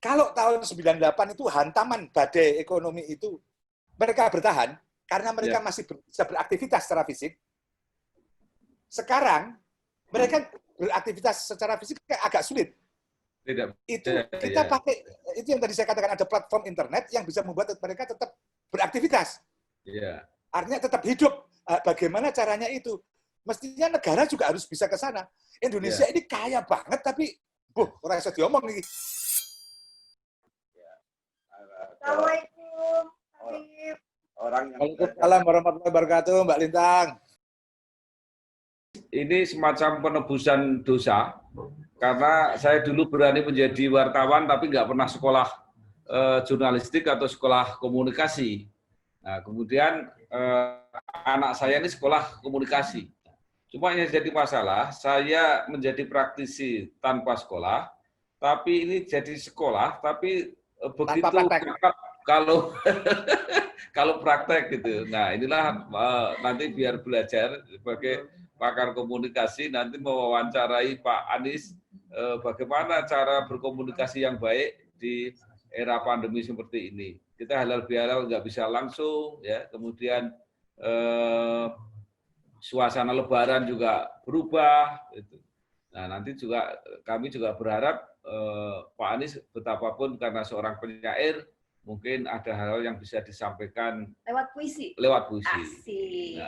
Kalau tahun 98 itu hantaman badai ekonomi itu, mereka bertahan karena mereka masih bisa beraktivitas secara fisik. Sekarang mereka beraktivitas secara fisik agak sulit. Itu kita pakai, itu yang tadi saya katakan, ada platform internet yang bisa membuat mereka tetap beraktivitas. Artinya tetap hidup. Bagaimana caranya itu? Mestinya negara juga harus bisa ke sana. Indonesia ini kaya banget, tapi orang bisa diomong nih. Assalamualaikum. Waalaikumsalam warahmatullahi wabarakatuh, Mbak Lintang. Ini semacam penebusan dosa, karena saya dulu berani menjadi wartawan, tapi nggak pernah sekolah jurnalistik atau sekolah komunikasi. Nah, kemudian anak saya ini sekolah komunikasi. Cuma yang jadi masalah, saya menjadi praktisi tanpa sekolah, tapi ini jadi sekolah, tapi begitu kalau kalau praktek gitu. Nah, inilah nanti biar belajar sebagai pakar komunikasi, nanti mewawancarai Pak Anies bagaimana cara berkomunikasi yang baik di era pandemi seperti ini. Kita halal bihalal nggak bisa langsung, ya. Kemudian suasana Lebaran juga berubah. Gitu. Nah, nanti juga kami juga berharap Pak Anies betapapun karena seorang penyair, mungkin ada hal-hal yang bisa disampaikan lewat puisi. Lewat puisi. Asik.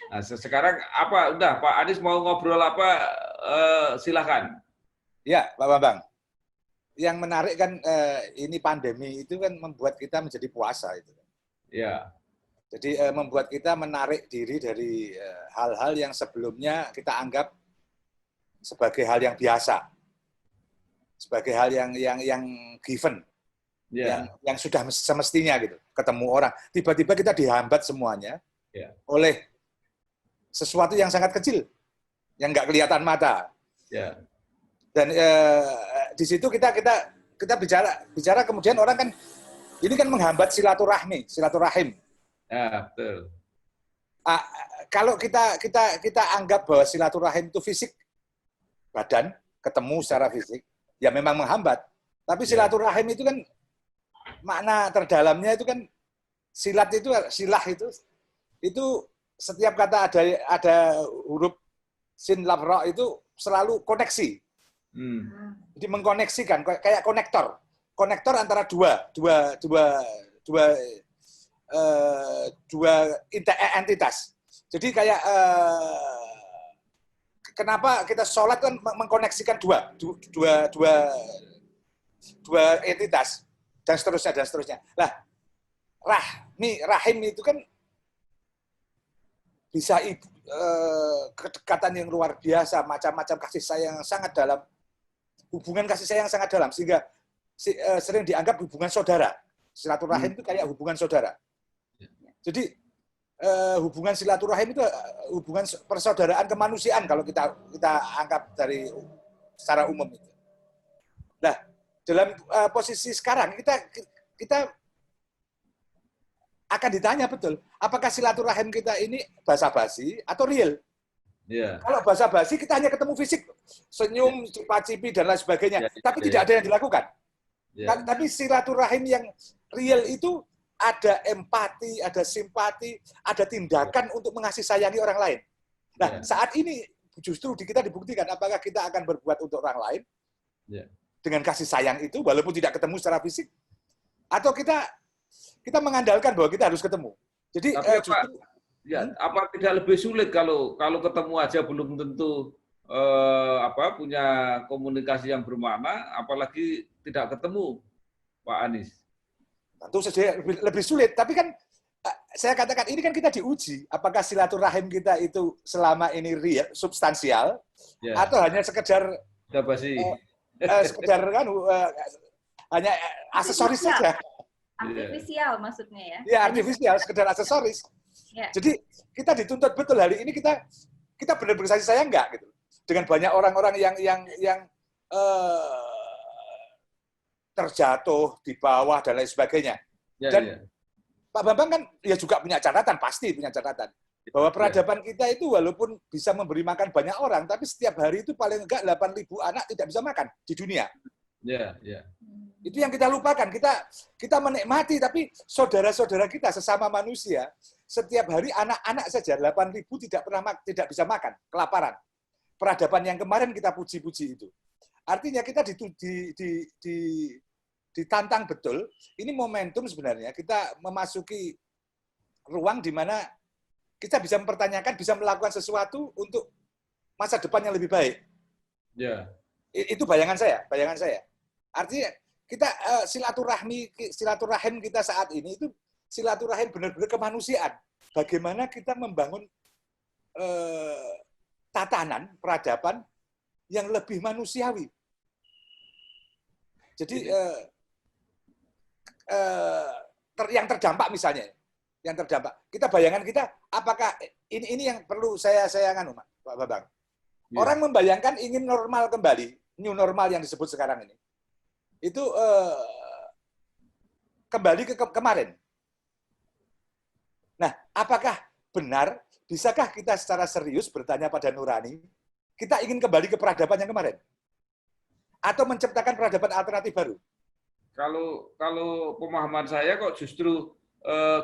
Nah, sekarang apa? Udah, Pak Anies mau ngobrol apa? Silakan. Ya, Pak Bambang. Yang menarik kan ini pandemi itu kan membuat kita menjadi puasa itu. Ya. Jadi membuat kita menarik diri dari hal-hal yang sebelumnya kita anggap sebagai hal yang biasa, sebagai hal yang given, yang sudah semestinya gitu. Ketemu orang, tiba-tiba kita dihambat semuanya oleh sesuatu yang sangat kecil, yang nggak kelihatan mata. Dan di situ kita bicara kemudian orang kan ini kan menghambat silaturahim. Ya, betul. Kalau kita anggap bahwa silaturahim itu fisik, badan ketemu secara fisik, ya memang menghambat. Tapi silaturahim itu kan makna terdalamnya itu kan silah itu setiap kata ada huruf sin lam ra itu selalu koneksi. Jadi mengkoneksikan kayak konektor antara dua entitas. Jadi kayak kenapa kita sholat kan mengkoneksikan dua entitas dan seterusnya. Lah, rahim itu kan bisa kedekatan yang luar biasa, macam-macam kasih sayang yang sangat dalam, hubungan kasih sayang yang sangat dalam, sehingga sering dianggap hubungan saudara. Silaturahim itu kayak hubungan saudara. Jadi hubungan silaturahim itu hubungan persaudaraan kemanusiaan kalau kita anggap dari secara umum itu. Nah, dalam posisi sekarang kita akan ditanya betul, apakah silaturahim kita ini basa-basi atau real? Kalau basa-basi kita hanya ketemu fisik, senyum, cipa-cipi dan lain sebagainya, tapi tidak ada yang dilakukan. Tapi silaturahim yang real itu ada empati, ada simpati, ada tindakan untuk mengasihi sayangi orang lain. Nah, saat ini justru kita dibuktikan apakah kita akan berbuat untuk orang lain dengan kasih sayang itu, walaupun tidak ketemu secara fisik, atau kita mengandalkan bahwa kita harus ketemu. Jadi justru, apa tidak lebih sulit kalau ketemu aja belum tentu punya komunikasi yang bermakna, apalagi tidak ketemu, Pak Anies? Tentu saja lebih sulit, tapi kan saya katakan ini kan kita diuji apakah silaturahim kita itu selama ini real, substansial, atau hanya sekedar sekedar kan hanya aksesoris saja. Artifisial maksudnya ya? Ya, artifisial, sekedar aksesoris. Jadi kita dituntut betul hari ini kita benar-benar kasih sayang enggak gitu dengan banyak orang-orang yang terjatuh di bawah dan lain sebagainya. Dan Pak Bambang kan ya juga punya catatan, pasti punya catatan bahwa peradaban kita itu walaupun bisa memberi makan banyak orang, tapi setiap hari itu paling enggak 8.000 anak tidak bisa makan di dunia. Itu yang kita lupakan. Kita menikmati, tapi saudara-saudara kita sesama manusia, setiap hari anak-anak saja 8.000 tidak bisa makan, kelaparan. Peradaban yang kemarin kita puji-puji itu. Artinya kita ditantang betul. Ini momentum sebenarnya kita memasuki ruang di mana kita bisa mempertanyakan, bisa melakukan sesuatu untuk masa depan yang lebih baik. Ya. Itu bayangan saya. Artinya kita silaturahim kita saat ini itu silaturahim benar-benar kemanusiaan. Bagaimana kita membangun tatanan peradaban yang lebih manusiawi. Jadi yang terdampak misalnya, kita bayangan kita, apakah ini yang perlu saya nganu, Pak Bambang. Ya. Orang membayangkan ingin normal kembali, new normal yang disebut sekarang ini. Itu kembali ke kemarin. Nah, apakah benar, bisakah kita secara serius bertanya pada nurani, kita ingin kembali ke peradaban yang kemarin? Atau menciptakan peradaban alternatif baru? Kalau pemahaman saya kok justru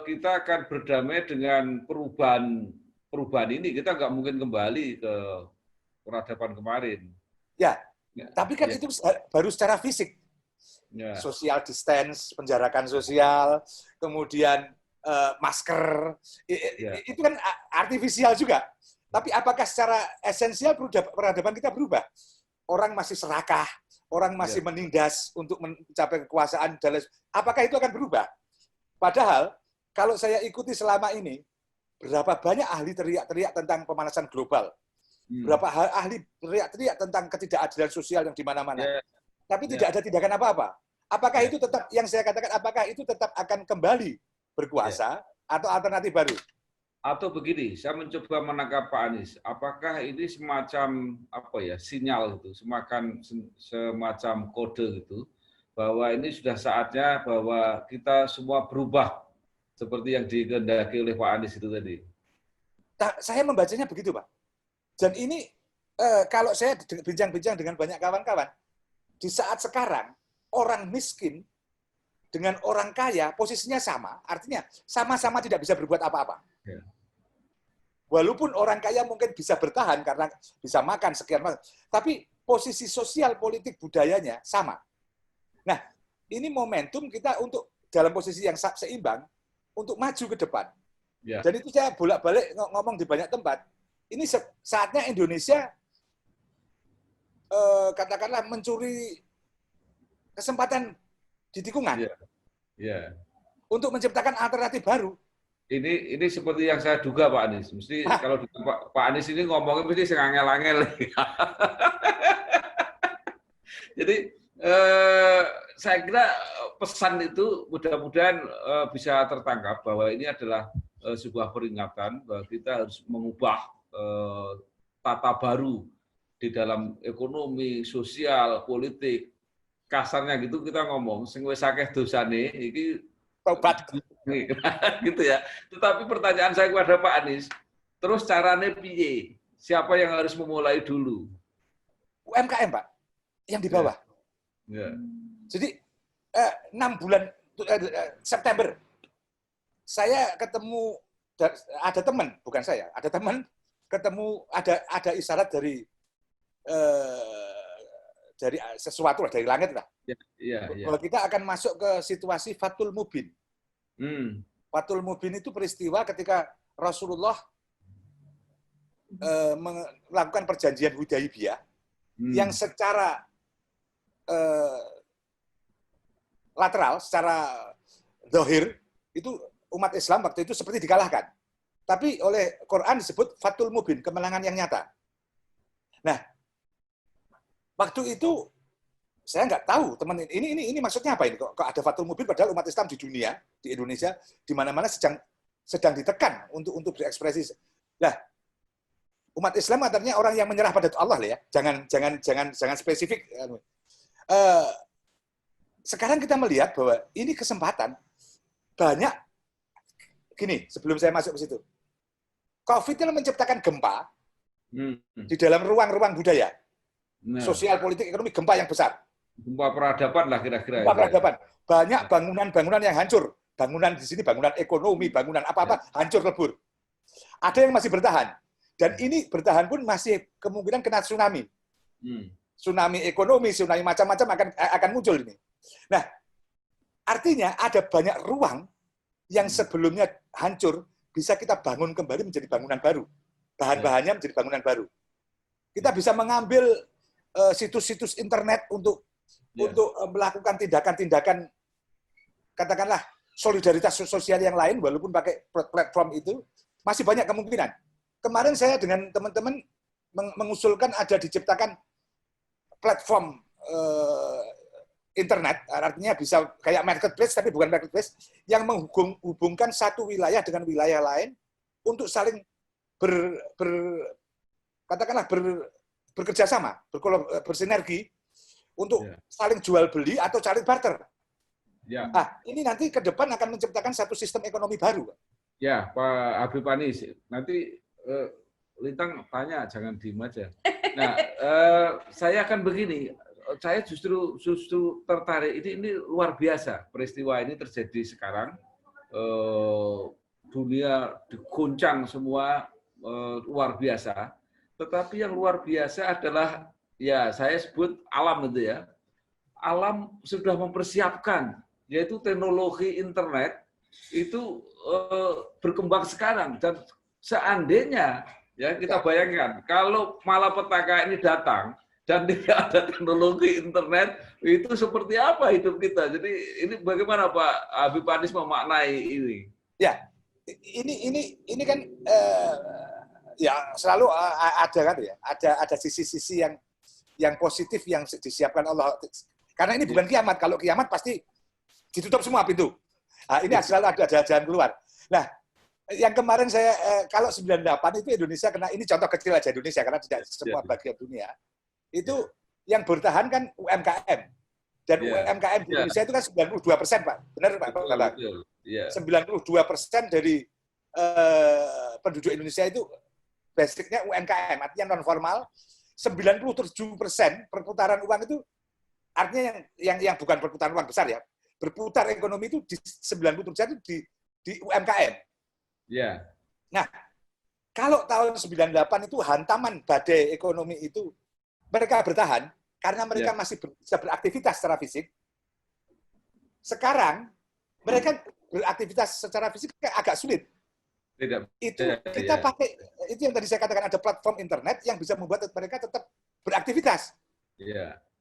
kita akan berdamai dengan perubahan ini. Kita nggak mungkin kembali ke peradaban kemarin. Ya, tapi kan itu baru secara fisik. Ya. Social distance, penjarakan sosial, kemudian masker, itu kan artifisial juga. Tapi apakah secara esensial peradaban kita berubah? Orang masih serakah, orang masih menindas untuk mencapai kekuasaan, dan apakah itu akan berubah? Padahal, kalau saya ikuti selama ini, berapa banyak ahli teriak-teriak tentang pemanasan global, berapa ahli teriak-teriak tentang ketidakadilan sosial yang di mana-mana, tapi tidak ada tindakan apa-apa. Apakah itu tetap, yang saya katakan, apakah itu tetap akan kembali berkuasa atau alternatif baru? Atau begini, saya mencoba menangkap Pak Anies, apakah ini semacam sinyal gitu, semacam kode gitu, bahwa ini sudah saatnya bahwa kita semua berubah seperti yang dikehendaki oleh Pak Anies itu tadi. Saya membacanya begitu, Pak. Dan ini kalau saya bincang-bincang dengan banyak kawan-kawan, di saat sekarang orang miskin dengan orang kaya posisinya sama, artinya sama-sama tidak bisa berbuat apa-apa. Ya. Walaupun orang kaya mungkin bisa bertahan karena bisa makan sekian, tapi posisi sosial, politik, budayanya sama. Nah, ini momentum kita untuk dalam posisi yang seimbang untuk maju ke depan. Ya. Dan itu saya bolak-balik ngomong di banyak tempat. Ini saatnya Indonesia katakanlah mencuri kesempatan di tikungan. Ya. Ya. Untuk menciptakan alternatif baru. Ini seperti yang saya duga Pak Anies. Mesti kalau Pak Anies ini ngomongnya mesti sengangel-angel. Jadi saya kira pesan itu mudah-mudahan bisa tertangkap bahwa ini adalah sebuah peringatan bahwa kita harus mengubah tata baru di dalam ekonomi, sosial, politik. Kasarnya gitu kita ngomong, sing wis akeh dosane iki tobat gitu ya. Tetapi pertanyaan saya kepada Pak Anies, terus caranya piye? Siapa yang harus memulai dulu? UMKM, Pak, yang di bawah. Ya. Jadi 6 bulan September, saya ketemu ada teman, bukan saya, ada teman ketemu ada isyarat dari sesuatu lah, dari langit lah. Ya. Bahwa kita akan masuk ke situasi Fathul Mubin. Fathul Mubin itu peristiwa ketika Rasulullah melakukan perjanjian Hudaibiyah yang secara lateral, secara zahir, itu umat Islam waktu itu seperti dikalahkan. Tapi oleh Quran disebut Fathul Mubin, kemenangan yang nyata. Nah, waktu itu saya nggak tahu teman ini maksudnya apa ini, kok ada Fathul Mubin padahal umat Islam di dunia, di Indonesia, di mana-mana sedang ditekan untuk berekspresi. Nah, umat Islam artinya orang yang menyerah pada Allah lah ya, jangan spesifik. Sekarang kita melihat bahwa ini kesempatan banyak. Gini, sebelum saya masuk ke situ, COVID itu menciptakan gempa di dalam ruang-ruang budaya, sosial, politik, ekonomi, gempa yang besar. Gempa peradaban lah kira-kira. Gempa peradaban. Banyak bangunan-bangunan yang hancur. Bangunan di sini, bangunan ekonomi, bangunan apa-apa, hancur lebur. Ada yang masih bertahan. Dan ini bertahan pun masih kemungkinan kena tsunami. Tsunami ekonomi, tsunami macam-macam akan muncul ini. Nah, artinya ada banyak ruang yang sebelumnya hancur, bisa kita bangun kembali menjadi bangunan baru. Bahan-bahannya menjadi bangunan baru. Kita bisa mengambil situs-situs internet untuk melakukan tindakan-tindakan, katakanlah, solidaritas sosial yang lain, walaupun pakai platform itu, masih banyak kemungkinan. Kemarin saya dengan teman-teman mengusulkan ada diciptakan platform internet, artinya bisa kayak marketplace, tapi bukan marketplace, yang menghubungkan satu wilayah dengan wilayah lain untuk saling katakanlah bekerja sama, bersinergi untuk saling jual beli atau saling barter. Nah, ini nanti ke depan akan menciptakan satu sistem ekonomi baru. Ya, Pak Habib Anies, nanti Lintang tanya, jangan diem aja. Nah, saya akan begini, saya justru tertarik, ini luar biasa peristiwa ini terjadi sekarang. Dunia diguncang semua, luar biasa. Tetapi yang luar biasa adalah, ya saya sebut alam itu ya. Alam sudah mempersiapkan, yaitu teknologi internet itu berkembang sekarang. Dan seandainya, ya kita bayangkan, kalau malapetaka ini datang, dan tidak ada teknologi internet, itu seperti apa hidup kita? Jadi ini bagaimana Pak Habib Anies memaknai ini? Ya, ini kan ya selalu ada kan ya, ada sisi-sisi yang positif yang disiapkan Allah. Karena ini bukan kiamat. Kalau kiamat pasti ditutup semua pintu. Nah, ini selalu ada jalan keluar. Nah, yang kemarin saya kalau 98 itu Indonesia kena, ini contoh kecil aja Indonesia karena tidak semua bagian dunia. Itu yang bertahan kan UMKM. Dan UMKM di Indonesia itu kan 92%, Pak. Benar, Pak? 92% dari penduduk Indonesia itu basicnya UMKM, artinya non formal. 97% perputaran uang itu artinya yang bukan perputaran uang besar ya. Berputar ekonomi itu di 97% itu di UMKM. Nah, kalau tahun 98 itu hantaman badai ekonomi itu mereka bertahan karena mereka masih bisa beraktivitas secara fisik. Sekarang mereka beraktivitas secara fisik agak sulit. Kita pakai itu yang tadi saya katakan, ada platform internet yang bisa membuat mereka tetap beraktivitas.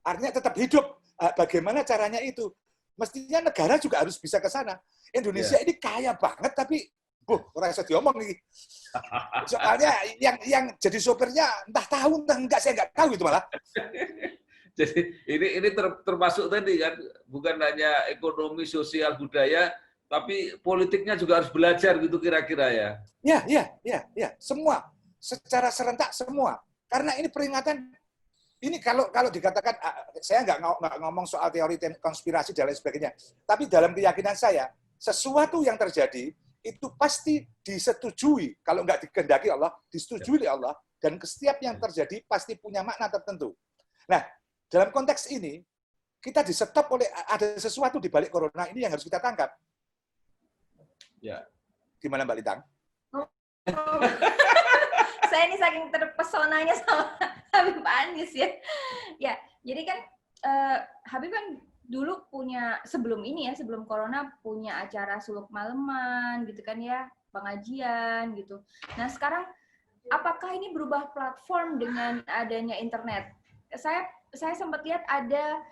Artinya tetap hidup. Bagaimana caranya itu? Mestinya negara juga harus bisa ke sana. Indonesia ini kaya banget tapi orang bisa diomong nih. Soalnya yang jadi sopirnya entah tahu entah enggak, saya enggak tahu itu malah. Jadi ini termasuk tadi kan, bukan hanya ekonomi, sosial, budaya, tapi politiknya juga harus belajar gitu kira-kira ya. Ya, semua secara serentak semua. Karena ini peringatan. Ini kalau dikatakan, saya nggak ngomong soal teori konspirasi dan lain sebagainya, tapi dalam keyakinan saya, sesuatu yang terjadi itu pasti disetujui, kalau nggak dikehendaki Allah, disetujui oleh Allah, dan setiap yang terjadi pasti punya makna tertentu. Nah, dalam konteks ini, kita disetop oleh ada sesuatu di balik corona ini yang harus kita tangkap. Gimana Mbak Litang? Saya ini saking terpesonanya sama Habib Anies ya. Ya, jadi kan Habib kan dulu punya, sebelum ini ya, sebelum corona punya acara suluk maleman gitu kan ya, pengajian gitu. Nah, sekarang apakah ini berubah platform dengan adanya internet? Saya sempat lihat ada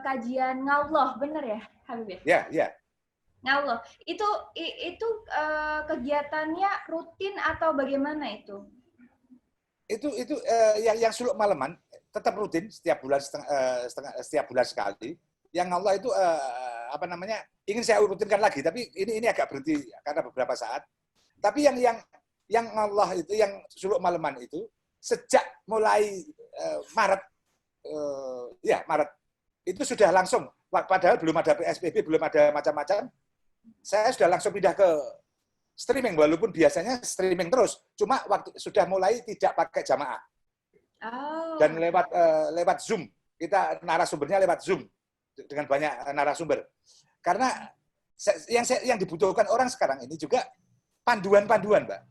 kajian ngalloh, bener ya Habib ya? Ya. Ngalloh. Itu kegiatannya rutin atau bagaimana itu? Itu yang suluk maleman tetap rutin setiap bulan setiap bulan sekali. Yang Allah itu ingin saya rutinkan lagi, tapi ini agak berhenti karena beberapa saat. Tapi yang Allah itu, yang suluk maleman itu sejak mulai Maret itu sudah langsung, padahal belum ada PSBB, belum ada macam-macam. Saya sudah langsung pindah ke streaming, walaupun biasanya streaming terus, cuma waktu sudah mulai tidak pakai jamaah dan lewat Zoom kita narasumbernya lewat Zoom dengan banyak narasumber. Karena yang dibutuhkan orang sekarang ini juga panduan-panduan, Mbak.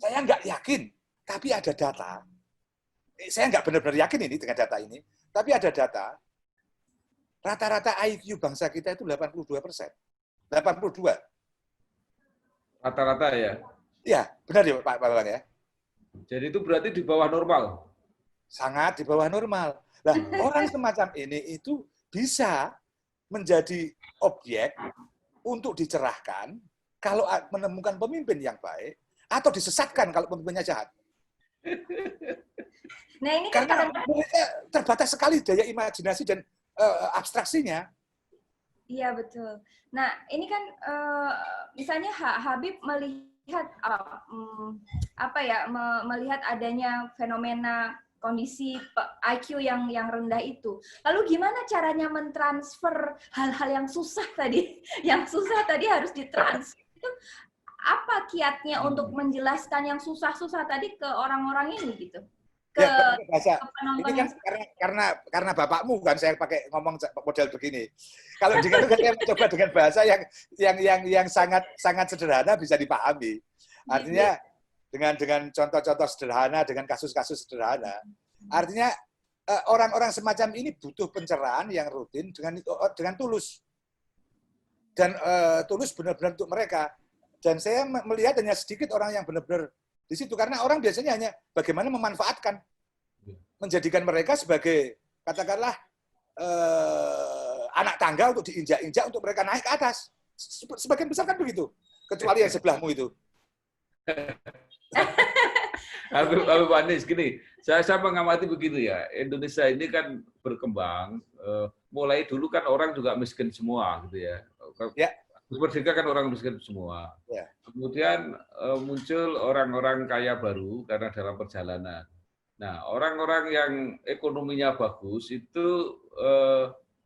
Saya nggak yakin, tapi ada data. Saya nggak benar-benar yakin ini dengan data ini, tapi ada data. Rata-rata IQ bangsa kita itu 82%. 82. Rata-rata ya? Iya, benar ya Pak Bambang ya. Jadi itu berarti di bawah normal? Sangat di bawah normal. Nah, orang semacam ini itu bisa menjadi objek untuk dicerahkan kalau menemukan pemimpin yang baik atau disesatkan kalau pemimpinnya jahat. Nah, ini kan karena mereka terbatas sekali daya imajinasi dan abstraksinya. Iya, betul. Nah, ini kan misalnya Habib melihat melihat adanya fenomena kondisi IQ yang rendah itu. Lalu gimana caranya mentransfer hal-hal yang susah tadi? Yang susah tadi harus ditransfer. Itu apa kiatnya untuk menjelaskan yang susah-susah tadi ke orang-orang ini gitu? Ke ini kan karena bapakmu kan saya pakai ngomong model begini. Kalau dengan saya mencoba dengan bahasa yang sangat sederhana bisa dipahami. Artinya dengan contoh-contoh sederhana, dengan kasus-kasus sederhana. Artinya orang-orang semacam ini butuh pencerahan yang rutin dengan tulus. Dan tulus benar-benar untuk mereka. Dan saya melihat hanya sedikit orang yang benar-benar di situ, karena orang biasanya hanya bagaimana memanfaatkan, menjadikan mereka sebagai katakanlah anak tangga untuk diinjak-injak untuk mereka naik ke atas. Sebagian besar kan begitu, kecuali yang sebelahmu itu. Habib Anis, gini, saya mengamati begitu ya. Indonesia ini kan berkembang. Mulai dulu kan orang juga miskin semua, gitu ya. Ya. Merdeka kan orang miskin semua. Ya. Kemudian muncul orang-orang kaya baru karena dalam perjalanan. Nah, orang-orang yang ekonominya bagus itu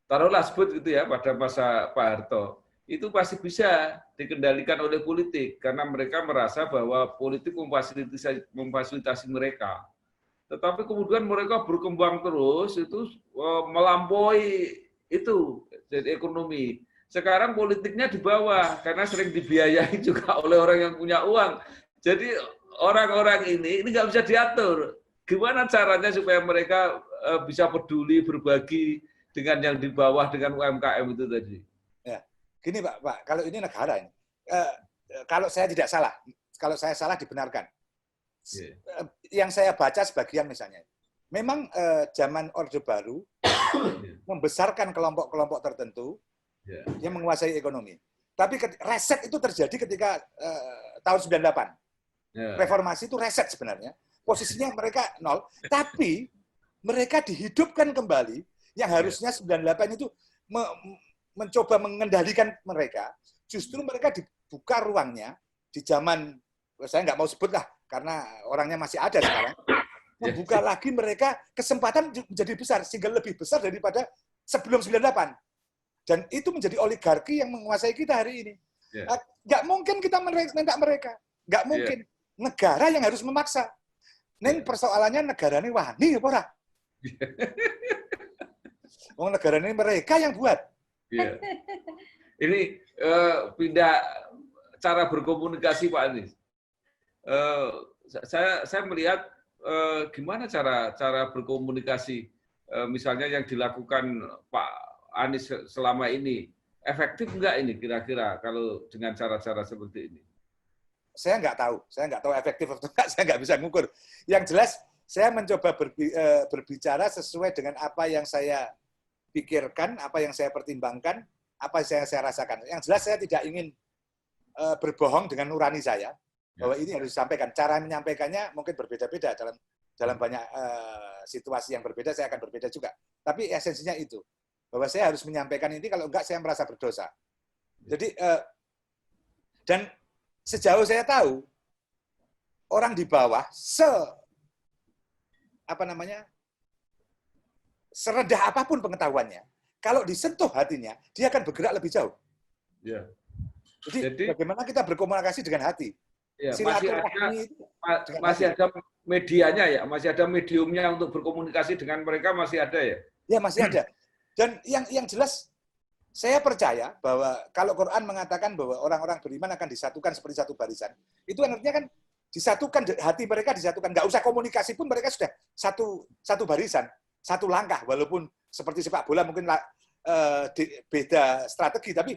taruhlah sebut gitu ya pada masa Pak Harto, itu pasti bisa dikendalikan oleh politik karena mereka merasa bahwa politik memfasilitasi mereka. Tetapi kemudian mereka berkembang terus itu melampaui itu jadi ekonomi. Sekarang politiknya di bawah karena sering dibiayai juga oleh orang yang punya uang. Jadi orang-orang ini nggak bisa diatur. Gimana caranya supaya mereka bisa peduli, berbagi dengan yang di bawah, dengan UMKM itu tadi? Ya, gini Pak, kalau ini negara ini, kalau saya tidak salah, kalau saya salah dibenarkan. Yang saya baca sebagian misalnya, memang zaman Orde Baru membesarkan kelompok-kelompok tertentu yang menguasai ekonomi. Tapi reset itu terjadi ketika tahun 98. Reformasi itu reset sebenarnya. Posisinya mereka nol, tapi mereka dihidupkan kembali yang harusnya 98 itu mencoba mengendalikan mereka. Justru mereka dibuka ruangnya di zaman, saya nggak mau sebut lah, karena orangnya masih ada sekarang, membuka lagi mereka kesempatan menjadi besar, sehingga lebih besar daripada sebelum 98. Dan itu menjadi oligarki yang menguasai kita hari ini. Nggak mungkin kita minta mereka. Nggak mungkin. Negara yang harus memaksa. Neng persoalannya negara ini wani apa ora? Oh, negara ini mereka yang buat. Ini pindah cara berkomunikasi Pak Anies. Saya melihat gimana cara berkomunikasi misalnya yang dilakukan Pak Anies selama ini, efektif enggak ini kira-kira kalau dengan cara-cara seperti ini? Saya nggak tahu efektif atau enggak, saya nggak bisa mengukur. Yang jelas, saya mencoba berbicara sesuai dengan apa yang saya pikirkan, apa yang saya pertimbangkan, apa yang saya rasakan. Yang jelas saya tidak ingin berbohong dengan nurani saya, bahwa ini harus disampaikan. Cara menyampaikannya mungkin berbeda-beda dalam banyak situasi yang berbeda, saya akan berbeda juga. Tapi esensinya itu. Bahwa saya harus menyampaikan ini, kalau enggak saya merasa berdosa. Jadi, dan sejauh saya tahu, orang di bawah, serendah apapun pengetahuannya, kalau disentuh hatinya, dia akan bergerak lebih jauh. Jadi bagaimana kita berkomunikasi dengan hati? Masih ada medianya ya, masih ada mediumnya untuk berkomunikasi dengan mereka, masih ada ya? Ya masih ada. Dan yang jelas saya percaya bahwa kalau Quran mengatakan bahwa orang-orang beriman akan disatukan seperti satu barisan, itu artinya kan disatukan, hati mereka disatukan. Nggak usah komunikasi pun mereka sudah satu barisan, satu langkah. Walaupun seperti sepak bola mungkin beda strategi, tapi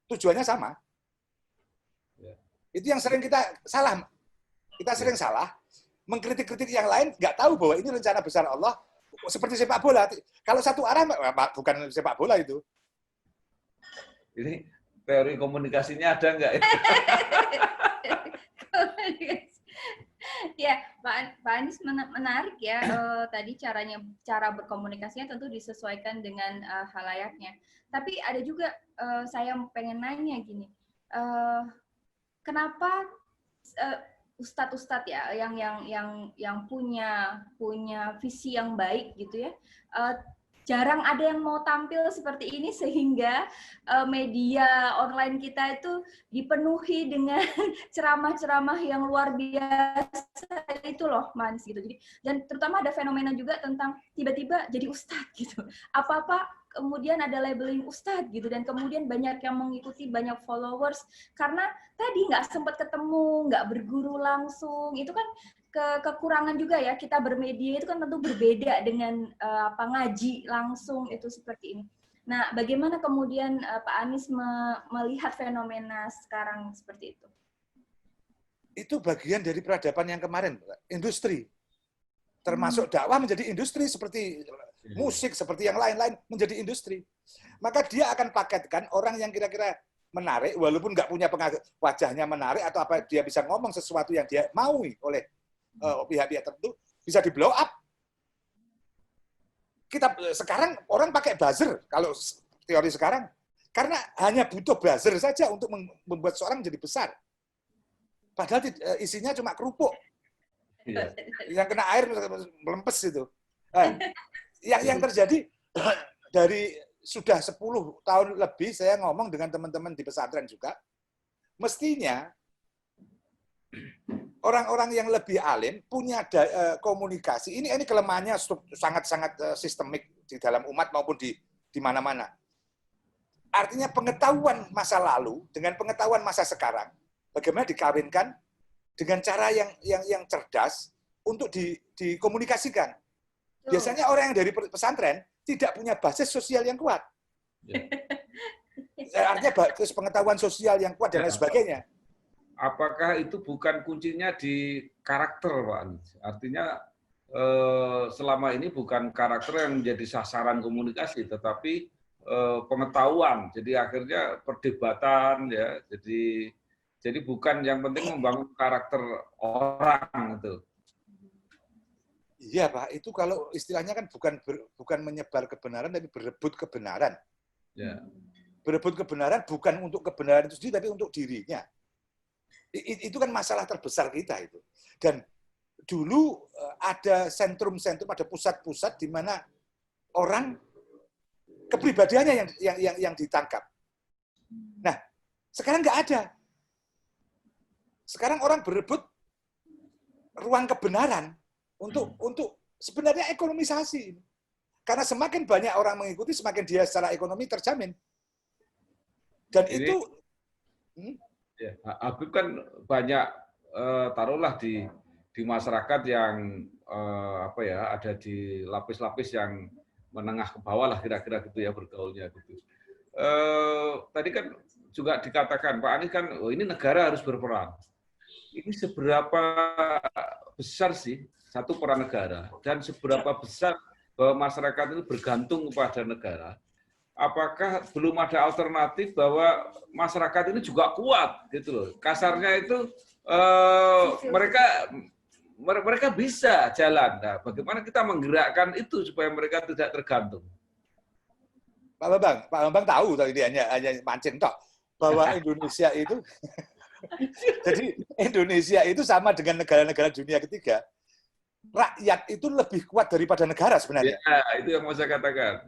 tujuannya sama. Itu yang sering kita salah. Kita sering salah, mengkritik-kritik yang lain, nggak tahu bahwa ini rencana besar Allah, seperti sepak bola. Kalau satu arah, bukan sepak bola itu. Ini teori komunikasinya ada nggak? Ya, Pak Anies menarik ya. Tadi cara berkomunikasinya tentu disesuaikan dengan halayaknya. Tapi ada juga saya pengen nanya gini, kenapa ustadz-ustadz ya yang punya visi yang baik gitu ya, jarang ada yang mau tampil seperti ini sehingga media online kita itu dipenuhi dengan ceramah-ceramah yang luar biasa itu loh, Mas gitu. Jadi dan terutama ada fenomena juga tentang tiba-tiba jadi ustadz gitu. Apa-apa kemudian ada labeling ustadz gitu dan kemudian banyak yang mengikuti, banyak followers karena tadi nggak sempat ketemu, nggak berguru langsung. Itu kan kekurangan juga ya, kita bermedia itu kan tentu berbeda dengan ngaji langsung itu seperti ini. Nah, bagaimana kemudian Pak Anies melihat fenomena sekarang seperti itu? Itu bagian dari peradaban yang kemarin, industri. Termasuk dakwah menjadi industri seperti musik, seperti yang lain-lain menjadi industri. Maka dia akan paketkan orang yang kira-kira menarik, walaupun nggak punya wajahnya menarik atau apa, dia bisa ngomong sesuatu yang dia maui oleh pihak-pihak tertentu, bisa di blow up. Kita sekarang orang pakai buzzer kalau teori sekarang, karena hanya butuh buzzer saja untuk membuat seorang jadi besar. Padahal isinya cuma kerupuk. Iya. Yang kena air melempes itu. Yang terjadi dari sudah 10 tahun lebih saya ngomong dengan teman-teman di pesantren juga, mestinya orang-orang yang lebih alim punya komunikasi. Ini kelemahannya sangat-sangat sistemik di dalam umat maupun di mana-mana. Artinya pengetahuan masa lalu dengan pengetahuan masa sekarang, bagaimana dikawinkan dengan cara yang cerdas untuk dikomunikasikan. Biasanya orang yang dari pesantren tidak punya basis sosial yang kuat. Artinya basis pengetahuan sosial yang kuat dan lain sebagainya. Apakah itu bukan kuncinya di karakter, Pak Anies? Artinya selama ini bukan karakter yang menjadi sasaran komunikasi, tetapi pengetahuan. Jadi akhirnya perdebatan, ya. Jadi bukan yang penting membangun karakter orang itu. Iya Pak, itu kalau istilahnya kan bukan menyebar kebenaran, tapi berebut kebenaran. Ya. Berebut kebenaran bukan untuk kebenaran itu sendiri, tapi untuk dirinya. Itu kan masalah terbesar kita itu. Dan dulu ada sentrum-sentrum, ada pusat-pusat di mana orang kepribadiannya yang ditangkap. Nah, sekarang nggak ada. Sekarang orang berebut ruang kebenaran untuk sebenarnya ekonomisasi. Karena semakin banyak orang mengikuti, semakin dia secara ekonomi terjamin. Dan ini, itu ya, Habib kan banyak taruhlah di masyarakat yang ada di lapis-lapis yang menengah ke bawah lah kira-kira gitu ya bergaulnya gitu. Tadi kan juga dikatakan Pak Anies kan, ini negara harus berperan. Ini seberapa besar sih satu peran negara dan seberapa besar bahwa masyarakat itu bergantung kepada negara? Apakah belum ada alternatif bahwa masyarakat ini juga kuat gitu loh? Kasarnya itu mereka bisa jalan. Nah, bagaimana kita menggerakkan itu supaya mereka tidak tergantung? Pak Bambang tahu tadi hanya mancing toh bahwa Indonesia itu jadi Indonesia itu sama dengan negara-negara dunia ketiga. Rakyat itu lebih kuat daripada negara sebenarnya. Ya, itu yang mau saya katakan.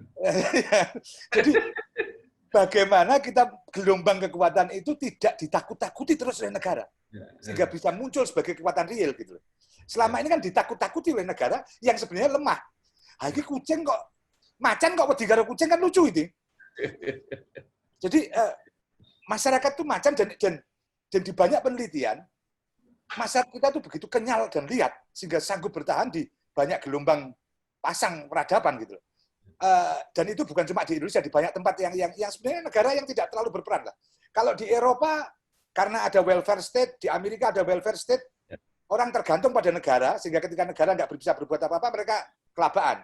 Jadi bagaimana kita gelombang kekuatan itu tidak ditakut-takuti terus oleh negara, sehingga bisa muncul sebagai kekuatan real gitu. Selama ini kan ditakut-takuti oleh negara yang sebenarnya lemah. Ini kucing kok Macan kok wedi karo kucing kan lucu itu. Jadi masyarakat tuh macan dan di banyak penelitian masyarakat kita tuh begitu kenyal dan lihat sehingga sanggup bertahan di banyak gelombang pasang peradaban gitu. Dan itu bukan cuma di Indonesia, di banyak tempat yang sebenarnya negara yang tidak terlalu berperan lah. Kalau di Eropa karena ada welfare state, di Amerika ada welfare state, orang tergantung pada negara sehingga ketika negara nggak bisa berbuat apa-apa mereka kelabaan.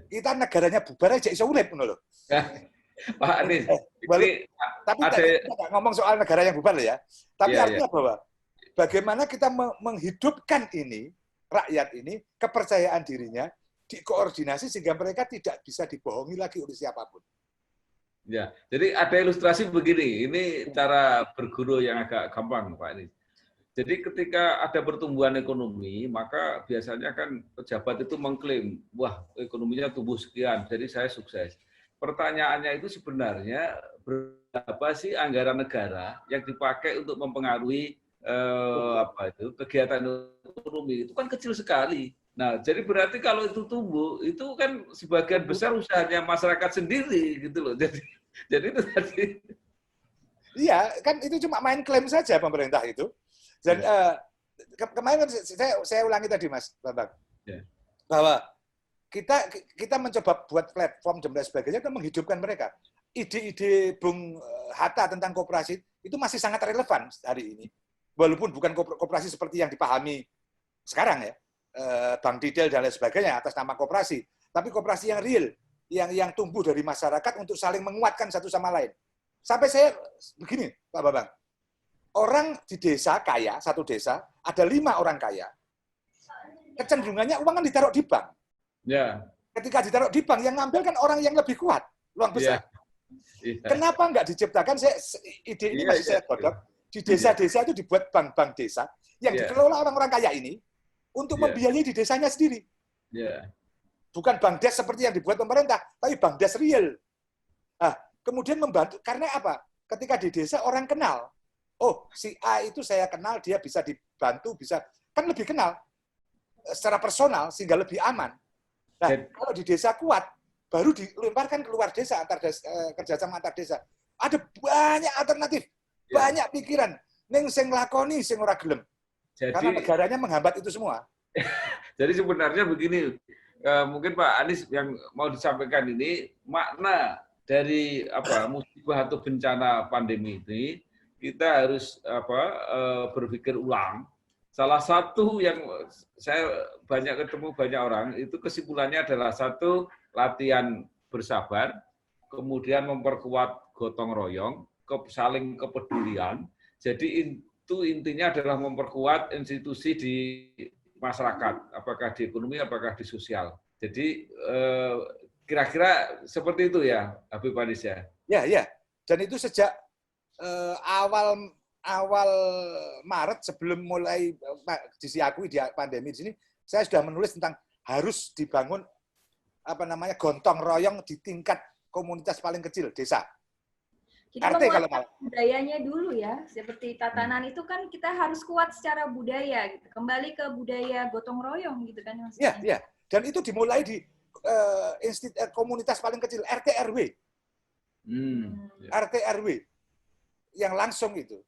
Kita negaranya bubar aja iso urip ngono lho. Pak Anies, tapi kita nggak ngomong soal negara yang bubar ya. Tapi artinya bahwa bagaimana kita menghidupkan ini, rakyat ini, kepercayaan dirinya, dikoordinasi sehingga mereka tidak bisa dibohongi lagi oleh siapapun. Ya, jadi ada ilustrasi begini, ini cara berguru yang agak gampang Pak Anies. Jadi ketika ada pertumbuhan ekonomi, maka biasanya kan pejabat itu mengklaim, wah ekonominya tumbuh sekian, jadi saya sukses. Pertanyaannya itu sebenarnya berapa sih anggaran negara yang dipakai untuk mempengaruhi kegiatan ekonomi? Itu kan kecil sekali. Nah, jadi berarti kalau itu tumbuh, itu kan sebagian besar usahanya masyarakat sendiri gitu loh. Jadi itu tadi. Iya, kan itu cuma main klaim saja pemerintah itu. Dan kemarin saya ulangi tadi Mas Bambang, bahwa kita mencoba buat platform dan sebagainya kan menghidupkan mereka. Ide-ide Bung Hatta tentang koperasi itu masih sangat relevan hari ini. Walaupun bukan koperasi seperti yang dipahami sekarang ya, Bank Didel dan lain sebagainya atas nama koperasi, tapi koperasi yang real, yang tumbuh dari masyarakat untuk saling menguatkan satu sama lain. Sampai saya begini, Pak Bambang, orang di desa kaya, satu desa, ada 5 orang kaya. Kecenderungannya uang kan ditaruh di bank. Ya. Ketika ditaruh di bank, yang ngambil kan orang yang lebih kuat, uang besar. Kenapa nggak diciptakan, ide ini masih saya godok, di desa-desa itu dibuat bank-bank desa, yang dikelola orang-orang kaya ini, untuk membiayai di desanya sendiri. Bukan bank des seperti yang dibuat pemerintah, tapi bank des real. Nah, kemudian membantu, karena apa? Ketika di desa orang kenal, oh si A itu saya kenal, dia bisa dibantu, bisa kan lebih kenal secara personal sehingga lebih aman. Nah, kalau di desa kuat, baru dilemparkan keluar desa, kerjasama antar desa. Ada banyak alternatif, banyak pikiran. Ning sing lakoni, sing ora gelem. Karena negaranya menghambat itu semua. Jadi sebenarnya begini, mungkin Pak Anies yang mau disampaikan ini, makna dari musibah atau bencana pandemi ini, kita harus berpikir ulang. Salah satu yang saya banyak ketemu banyak orang, itu kesimpulannya adalah satu, latihan bersabar, kemudian memperkuat gotong royong, saling kepedulian. Jadi itu intinya adalah memperkuat institusi di masyarakat, apakah di ekonomi, apakah di sosial. Jadi kira-kira seperti itu ya, Habib Anies ya? Ya. Dan itu sejak awal Maret sebelum mulai diakui di pandemi di sini, saya sudah menulis tentang harus dibangun gotong royong di tingkat komunitas paling kecil desa. Jadi menguatkan budayanya dulu ya, seperti tatanan itu kan kita harus kuat secara budaya gitu. Kembali ke budaya gotong royong gitu kan maksudnya. Iya. Dan itu dimulai di komunitas paling kecil, RT RW. RT RW yang langsung itu.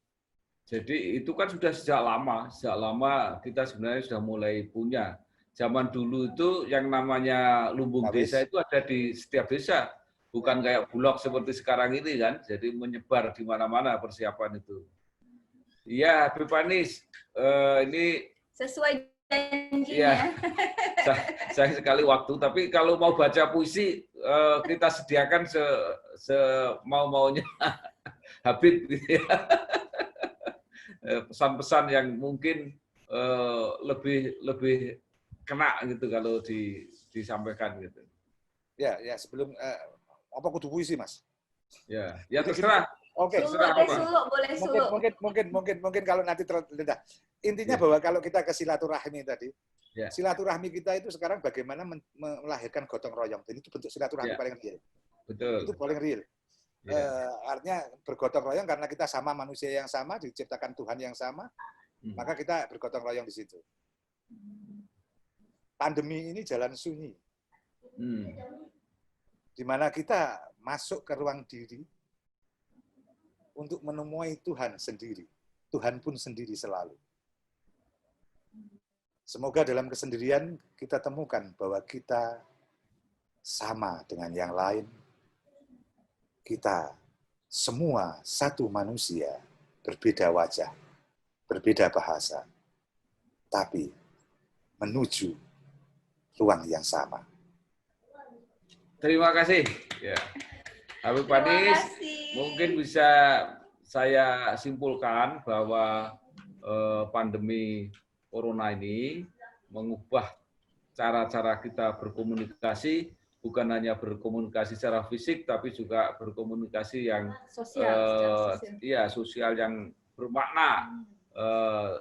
Jadi itu kan sudah sejak lama kita sebenarnya sudah mulai punya. Zaman dulu itu yang namanya lumbung desa itu ada di setiap desa, bukan kayak bulog seperti sekarang ini kan. Jadi menyebar di mana-mana persiapan itu. Iya, Habib Anies, ini sesuai janjinya. Iya, saya sekali waktu. Tapi kalau mau baca puisi, kita sediakan semau-maunya Habib. Gitu ya. Pesan-pesan yang mungkin lebih kena gitu kalau disampaikan gitu. Ya sebelum apa kudu puisi Mas? Ya terserah. Oke. Mungkin kalau nanti terlindah. Intinya bahwa kalau kita ke silaturahmi tadi, silaturahmi kita itu sekarang bagaimana melahirkan gotong royong. Dan itu bentuk silaturahmi paling real. Betul. Itu paling real. Artinya bergotong royong karena kita sama manusia yang sama, diciptakan Tuhan yang sama, maka kita bergotong royong di situ. Pandemi ini jalan sunyi. di mana kita masuk ke ruang diri untuk menemui Tuhan sendiri. Tuhan pun sendiri selalu. Semoga dalam kesendirian kita temukan bahwa kita sama dengan yang lain. Kita semua satu manusia, berbeda wajah, berbeda bahasa, tapi menuju ruang yang sama. Terima kasih. Ya. Habib Anis, mungkin bisa saya simpulkan bahwa pandemi Corona ini mengubah cara-cara kita berkomunikasi, bukan hanya berkomunikasi secara fisik, tapi juga berkomunikasi yang sosial yang bermakna,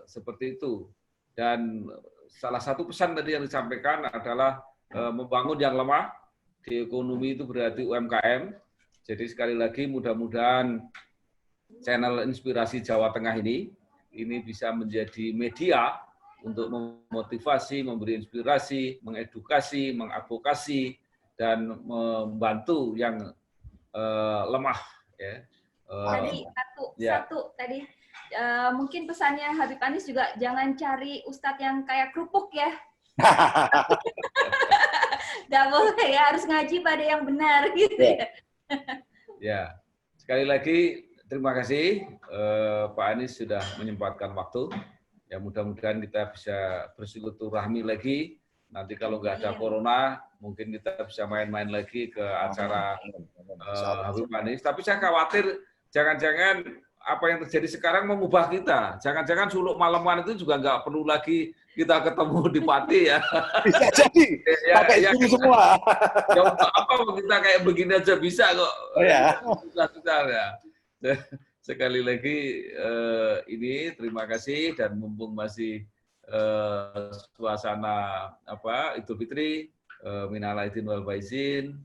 seperti itu. Dan salah satu pesan tadi yang disampaikan adalah membangun yang lemah. Di ekonomi itu berarti UMKM. Jadi sekali lagi mudah-mudahan channel Inspirasi Jawa Tengah ini bisa menjadi media untuk memotivasi, memberi inspirasi, mengedukasi, mengadvokasi, dan membantu yang lemah. Ya. Tadi satu tadi mungkin pesannya Habib Anis juga jangan cari ustadz yang kayak kerupuk ya. Nggak boleh ya, harus ngaji pada yang benar gitu ya. Ya, sekali lagi terima kasih Pak Anis sudah menyempatkan waktu. Ya mudah-mudahan kita bisa bersilaturahmi lagi. Nanti kalau nggak ada corona, mungkin kita bisa main-main lagi ke acara Habib Anis. Tapi saya khawatir jangan-jangan apa yang terjadi sekarang mengubah kita. Jangan-jangan suluk malaman itu juga nggak perlu lagi kita ketemu di Pati ya. Bisa jadi. Pakai ini semua. Ya apa kita kayak begini aja bisa kok. Oh ya. Susah ya. Sekali lagi ini terima kasih, dan mumpung masih suasana Idul Fitri, minal aidin wal faizin.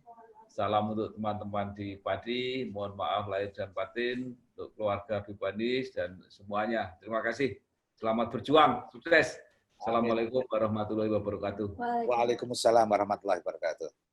Salam untuk teman-teman di Padi, mohon maaf lahir dan batin, untuk keluarga Habib Anis dan semuanya. Terima kasih. Selamat berjuang, sukses. Assalamualaikum warahmatullahi wabarakatuh. Waalaikumsalam warahmatullahi wabarakatuh.